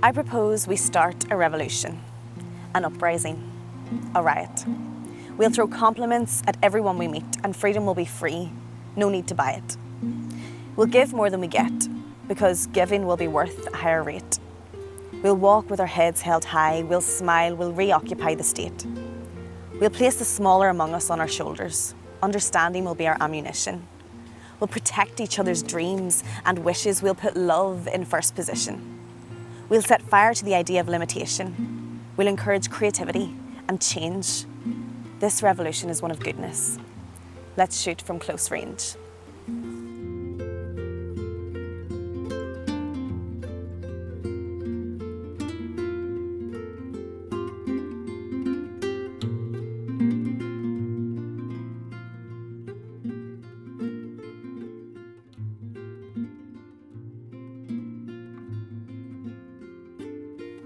I propose we start a revolution, an uprising, a riot. We'll throw compliments at everyone we meet and freedom will be free, no need to buy it. We'll give more than we get because giving will be worth a higher rate. We'll walk with our heads held high, we'll smile, we'll reoccupy the state. We'll place the smaller among us on our shoulders. Understanding will be our ammunition. We'll protect each other's dreams and wishes, we'll put love in first position. We'll set fire to the idea of limitation. We'll encourage creativity and change. This revolution is one of goodness. Let's shoot from close range.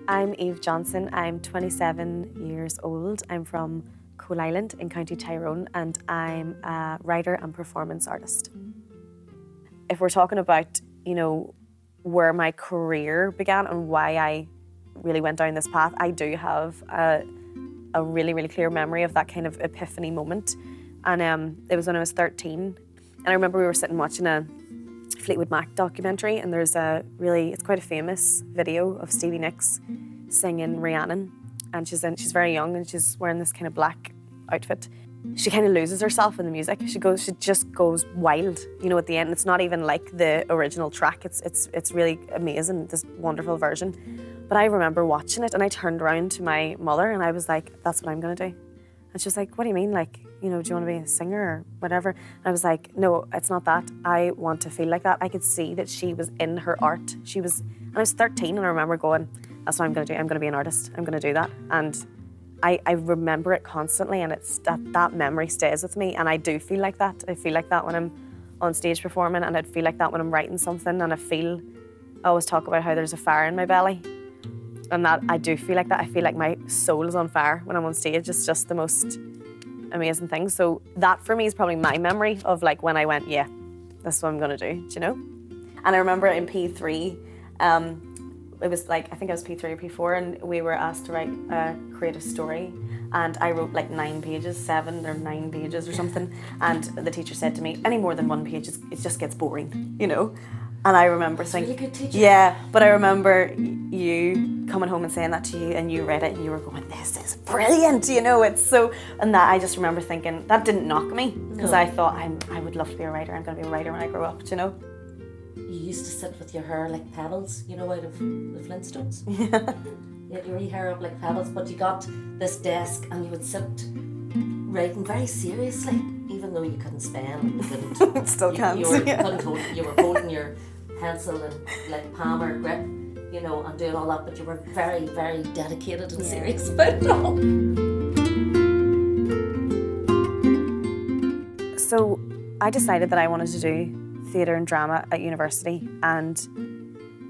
I'm Aoibh Johnson. I'm 27 years old. I'm from Coalisland in County Tyrone and I'm a writer and performance artist. If we're talking about, where my career began and why I really went down this path, I do have a really, really clear memory of that kind of epiphany moment. And it was when I was 13. And I remember we were sitting watching a Fleetwood Mac documentary and there's it's quite a famous video of Stevie Nicks singing Rhiannon. And she's very young and she's wearing this kind of black outfit. She kind of loses herself in the music. She just goes wild, at the end. It's not even like the original track. It's really amazing, this wonderful version. But I remember watching it and I turned around to my mother and I was like, that's what I'm gonna do. And she was like, what do you mean? Like, do you want to be a singer or whatever? And I was like, no, it's not that. I want to feel like that. I could see that she was in her art. And I was 13 and I remember going, that's what I'm going to do. I'm going to be an artist. I'm going to do that. And I remember it constantly and it's that memory stays with me. And I do feel like that. I feel like that when I'm on stage performing and I feel like that when I'm writing something and I always talk about how there's a fire in my belly. And that I do feel like that. I feel like my soul is on fire when I'm on stage. It's just the most amazing thing. So that for me is probably my memory of like when I went, yeah, that's what I'm gonna do, And I remember in P3, it was like, I think I was P3 or P4 and we were asked to write a creative story and I wrote like 7 or 9 pages or something. And the teacher said to me, any more than 1 page, it just gets boring, And I remember thinking, really good teacher. Yeah, but I remember you coming home and saying that to you and you read it and you were going, this is brilliant, it's so, and that I just remember thinking, that didn't knock me because I thought I would love to be a writer, I'm going to be a writer when I grow up, You used to sit with your hair like pebbles, out of the Flintstones. Yeah. You had your wee hair up like pebbles, but you got this desk and you would sit writing very seriously, even though you couldn't spell, you couldn't. Still can't. You were holding your pencil and like palmer grip, and doing all that, but you were very, very dedicated and serious about it all. So I decided that I wanted to do theatre and drama at university, and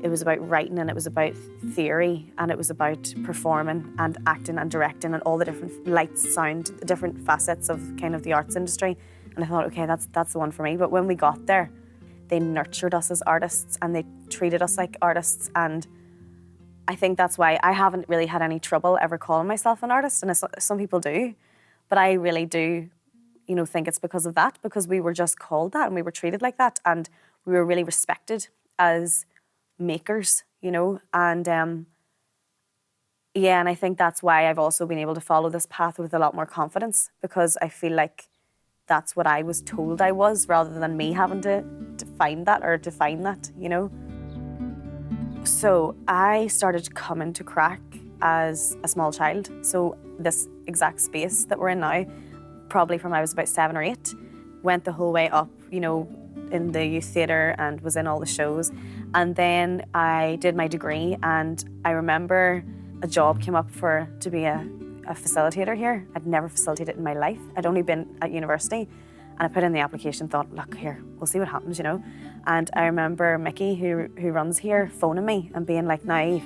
it was about writing and it was about theory and it was about performing and acting and directing and all the different lights, sound, the different facets of kind of the arts industry. And I thought, okay, that's the one for me. But when we got there, they nurtured us as artists and they treated us like artists. And I think that's why I haven't really had any trouble ever calling myself an artist. And some people do, but I really do, think it's because of that, because we were just called that and we were treated like that. And we were really respected as makers, and and I think that's why I've also been able to follow this path with a lot more confidence, because I feel like that's what I was told I was rather than me having to find that or define that, So I started coming to crack as a small child. So this exact space that we're in now, probably from I was about 7 or 8, went the whole way up, in the youth theatre and was in all the shows. And then I did my degree and I remember a job came up to be a facilitator here. I'd never facilitated in my life. I'd only been at university and I put in the application, thought, look here, we'll see what happens, And I remember Mickey, who runs here, phoning me and being like, Naoibh,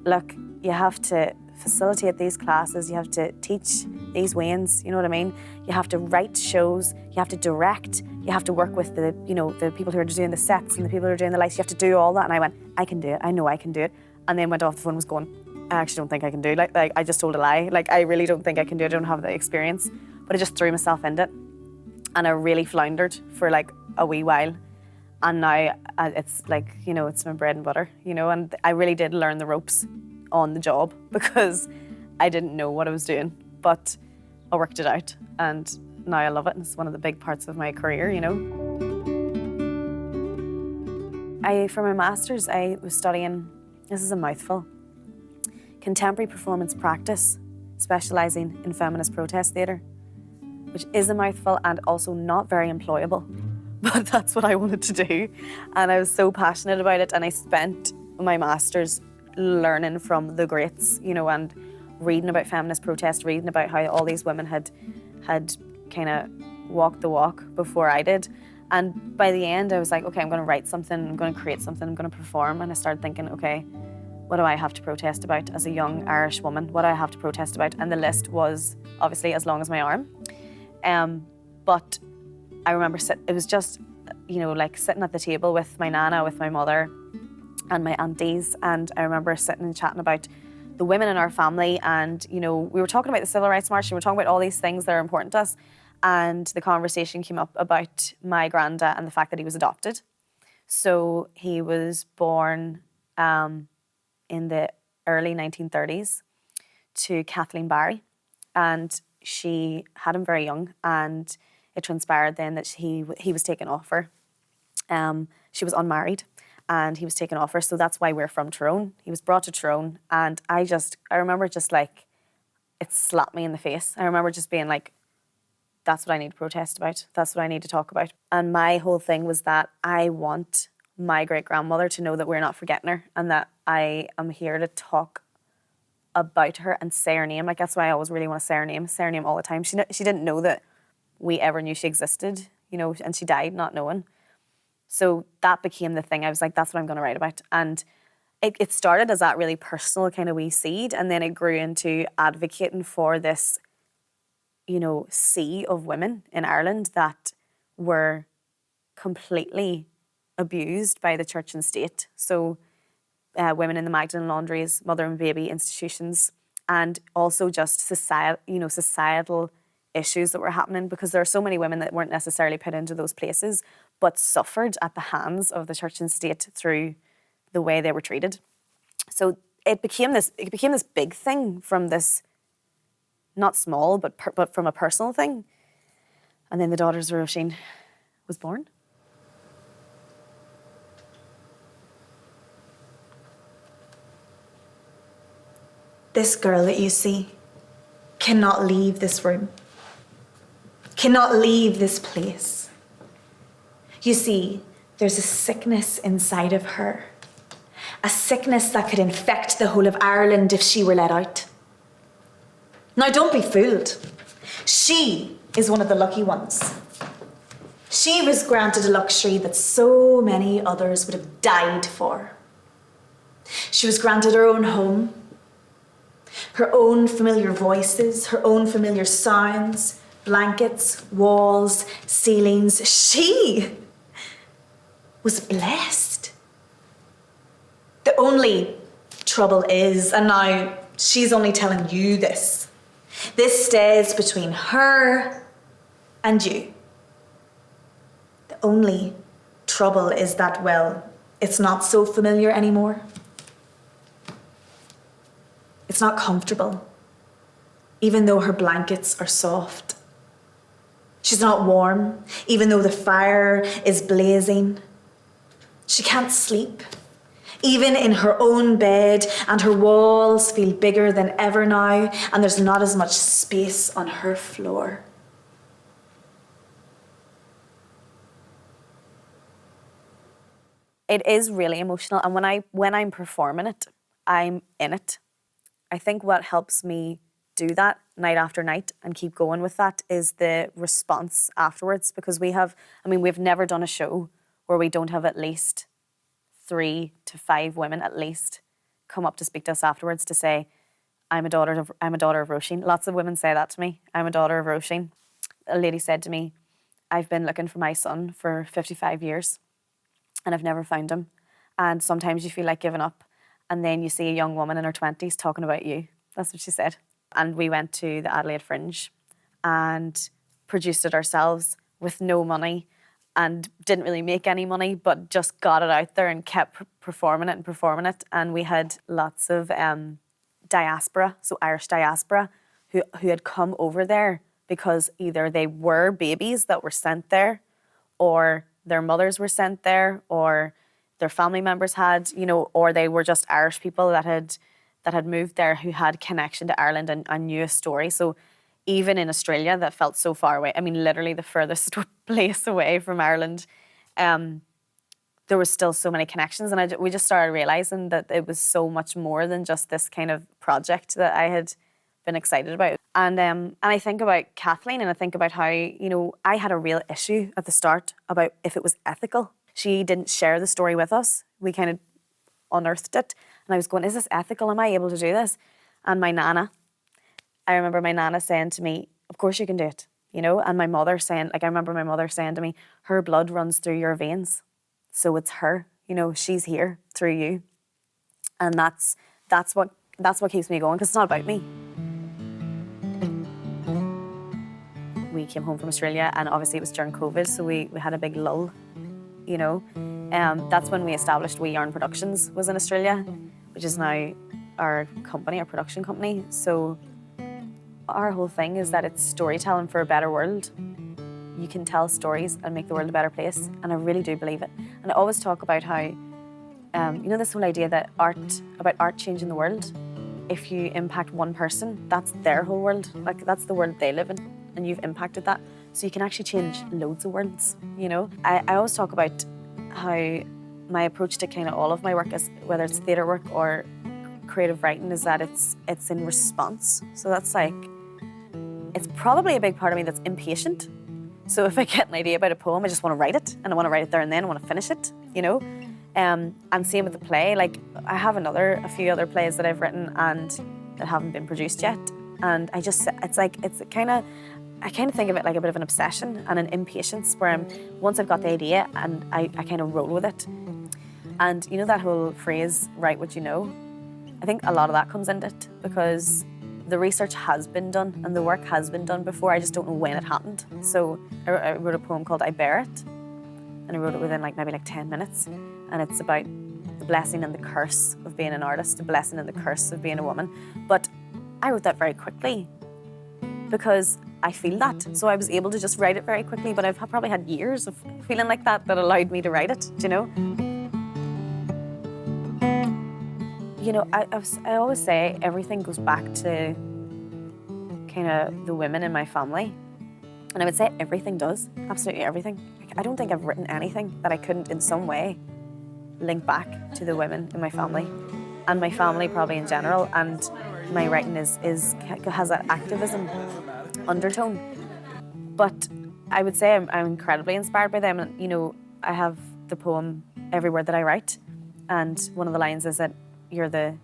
look, you have to facilitate these classes, you have to teach these weans, you know what I mean? You have to write shows, you have to direct, you have to work with the people who are doing the sets and the people who are doing the lights, you have to do all that. And I went, I can do it, I know I can do it. and then went off the phone and was going, I actually don't think I can do it. Like I just told a lie. Like I really don't think I can do it. I don't have the experience. But I just threw myself into it. And I really floundered for like a wee while. And now it's like, you know, it's my bread and butter, you know, and I really did learn the ropes on the job because I didn't know what I was doing, but I worked it out and now I love it and it's one of the big parts of my career, you know. For my master's, I was studying, this is a mouthful, contemporary performance practice, specialising in feminist protest theatre, which is a mouthful and also not very employable. But that's what I wanted to do. And I was so passionate about it. And I spent my master's learning from the greats, you know, and reading about feminist protest, reading about how all these women had kind of walked the walk before I did. And by the end, I was like, okay, I'm going to write something, I'm going to create something, I'm going to perform. And I started thinking, okay, what do I have to protest about as a young Irish woman? What do I have to protest about? And the list was obviously as long as my arm. But I remember it was just, you know, like sitting at the table with my nana, with my mother and my aunties. And I remember sitting and chatting about the women in our family. And, you know, we were talking about the Civil Rights March and we were talking about all these things that are important to us. And the conversation came up about my granda and the fact that he was adopted. So he was born in the early 1930s to Kathleen Barry. And she had him very young and it transpired then that he was taken off her. She was unmarried and he was taken off her. So that's why we're from Tyrone. He was brought to Tyrone and I remember just like, it slapped me in the face. I remember just being like, that's what I need to protest about. That's what I need to talk about. And my whole thing was that I want my great-grandmother to know that we're not forgetting her and that I am here to talk about her and say her name. Like that's why I always really want to say her name all the time. She didn't know that we ever knew she existed, you know, and she died not knowing. So that became the thing. I was like, that's what I'm going to write about. And it started as that really personal kind of wee seed, and then it grew into advocating for this, you know, sea of women in Ireland that were completely abused by the church and state. So women in the Magdalene laundries, mother and baby institutions, and also just societal issues that were happening, because there are so many women that weren't necessarily put into those places but suffered at the hands of the church and state through the way they were treated. So it became this big thing from this, not small, but from a personal thing. And then the Daughters of Róisín was born. This girl that you see cannot leave this room, cannot leave this place. You see, there's a sickness inside of her, a sickness that could infect the whole of Ireland if she were let out. Now, don't be fooled. She is one of the lucky ones. She was granted a luxury that so many others would have died for. She was granted her own home, her own familiar voices, her own familiar sounds, blankets, walls, ceilings. She was blessed. The only trouble is, and now she's only telling you this stays between her and you. The only trouble is that, well, it's not so familiar anymore. It's not comfortable, even though her blankets are soft. She's not warm, even though the fire is blazing. She can't sleep, even in her own bed, and her walls feel bigger than ever now, and there's not as much space on her floor. It is really emotional, and when I'm performing it, I'm in it. I think what helps me do that night after night and keep going with that is the response afterwards, because we've never done a show where we don't have at least 3 to 5 women at least come up to speak to us afterwards to say, I'm a daughter of Róisín. Lots of women say that to me. I'm a daughter of Róisín. A lady said to me, I've been looking for my son for 55 years and I've never found him. And sometimes you feel like giving up. and then you see a young woman in her 20s talking about you. That's what she said. And we went to the Adelaide Fringe and produced it ourselves with no money and didn't really make any money, but just got it out there and kept performing it. And we had lots of diaspora, so Irish diaspora, who had come over there because either they were babies that were sent there, or their mothers were sent there, or their family members had, you know, or they were just Irish people that had moved there who had connection to Ireland and knew a story. So even in Australia, that felt so far away. I mean, literally the furthest place away from Ireland, there was still so many connections, and we just started realising that it was so much more than just this kind of project that I had been excited about. And I think about Kathleen, and I think about how, you know, I had a real issue at the start about if it was ethical. She didn't share the story with us. We kind of unearthed it, and I was going, is this ethical? Am I able to do this? And my nana, I remember my nana saying to me, of course you can do it, you know? And my mother saying, like, I remember my mother saying to me, her blood runs through your veins. So it's her, you know, she's here through you. And that's what keeps me going, because it's not about me. We came home from Australia, and obviously it was during COVID, so we had a big lull, you know. That's when we established WeeYarn Productions was in Australia, which is now our company, our production company. So our whole thing is that it's storytelling for a better world. You can tell stories and make the world a better place, and I really do believe it. And I always talk about how, you know, this whole idea that art changing the world. If you impact one person, that's their whole world. Like, that's the world they live in, and you've impacted that. So you can actually change loads of worlds, you know. I always talk about how my approach to kind of all of my work, is, whether it's theatre work or creative writing, is that it's in response. So that's like, it's probably a big part of me that's impatient. So if I get an idea about a poem, I just want to write it, and I want to write it there and then, I want to finish it, you know. And same with the play. Like, I have a few other plays that I've written and that haven't been produced yet. And I kind of think of it like a bit of an obsession and an impatience, where once I've got the idea, and I kind of roll with it. And you know that whole phrase, write what you know? I think a lot of that comes into it, because the research has been done and the work has been done before. I just don't know when it happened. So I wrote a poem called I Bear It, and I wrote it within maybe 10 minutes. And it's about the blessing and the curse of being an artist, the blessing and the curse of being a woman. But I wrote that very quickly because I feel that. So I was able to just write it very quickly, but I've probably had years of feeling like that allowed me to write it, do you know? You know, I always say everything goes back to kind of the women in my family. And I would say everything does, absolutely everything. I don't think I've written anything that I couldn't in some way link back to the women in my family, and my family probably in general. And my writing has that activism undertone. But I would say I'm incredibly inspired by them. And, you know, I have the poem Every Word That I Write, and one of the lines is that you're the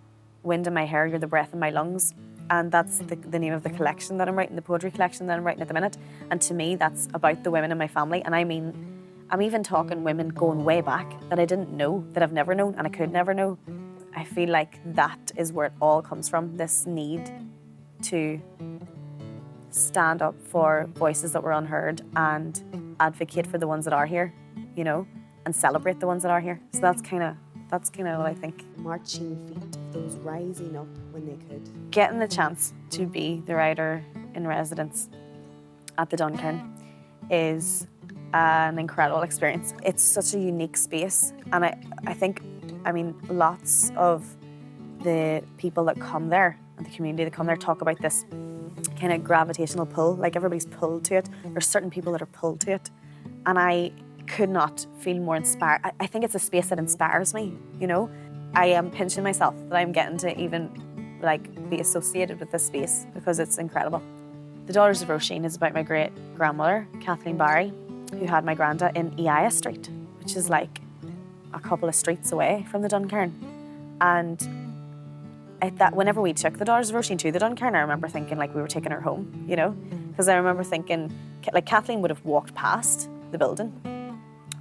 wind in my hair, you're the breath in my lungs. And that's the name of the collection that I'm writing, the poetry collection that I'm writing at the minute. And to me, that's about the women in my family. And I mean, I'm even talking women going way back that I didn't know, that I've never known and I could never know. I feel like that is where it all comes from, this need to stand up for voices that were unheard and advocate for the ones that are here, you know, and celebrate the ones that are here. So that's kind of what I think. Marching feet of those rising up when they could. Getting the chance to be the writer in residence at the Duncairn is an incredible experience. It's such a unique space, and I think, lots of the people that come there and the community that come there talk about this kind of gravitational pull, like everybody's pulled to it. There's certain people that are pulled to it, and I could not feel more inspired. I think it's a space that inspires me, you know. I am pinching myself that I'm getting to even be associated with this space, because it's incredible. The Daughters of Róisín is about my great grandmother, Kathleen Barry, who had my granda in Eia Street, which is like a couple of streets away from the Duncairn. And whenever we took the Daughters of Róisín to the Duncairn, I remember thinking we were taking her home, you know? Because I remember thinking, Kathleen would have walked past the building,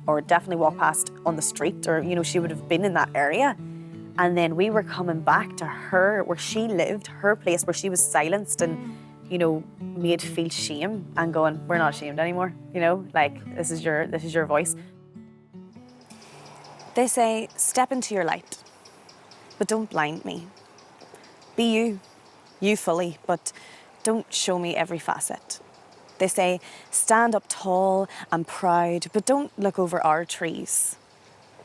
or definitely walked past on the street, or, you know, she would have been in that area. And then we were coming back to her, where she lived, her place where she was silenced and, you know, made feel shame, and going, we're not ashamed anymore, you know, like this is your voice. They say, step into your light, but don't blind me. Be you fully, but don't show me every facet. They say, stand up tall and proud, but don't look over our trees.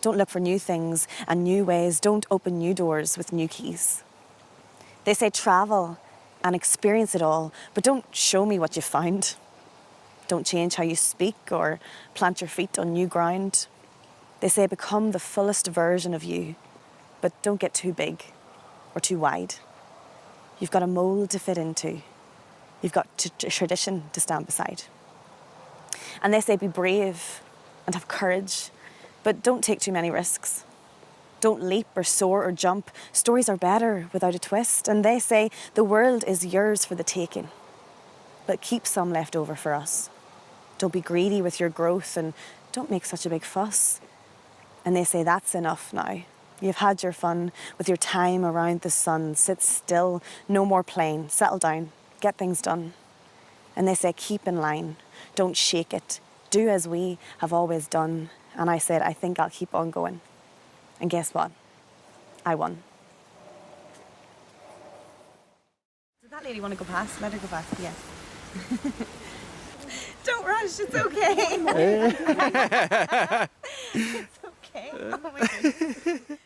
Don't look for new things and new ways. Don't open new doors with new keys. They say, travel and experience it all, but don't show me what you found. Don't change how you speak or plant your feet on new ground. They say, become the fullest version of you, but don't get too big or too wide. You've got a mould to fit into. You've got a tradition to stand beside. And they say, be brave and have courage, but don't take too many risks. Don't leap or soar or jump. Stories are better without a twist. And they say, the world is yours for the taking, but keep some left over for us. Don't be greedy with your growth and don't make such a big fuss. And they say, that's enough now. You've had your fun with your time around the sun. Sit still, no more playing. Settle down, get things done. And they say, keep in line. Don't shake it. Do as we have always done. And I said, I think I'll keep on going. And guess what? I won. Does that lady want to go past? Let her go past, yes. Don't rush, it's okay. It's okay. Oh my goodness.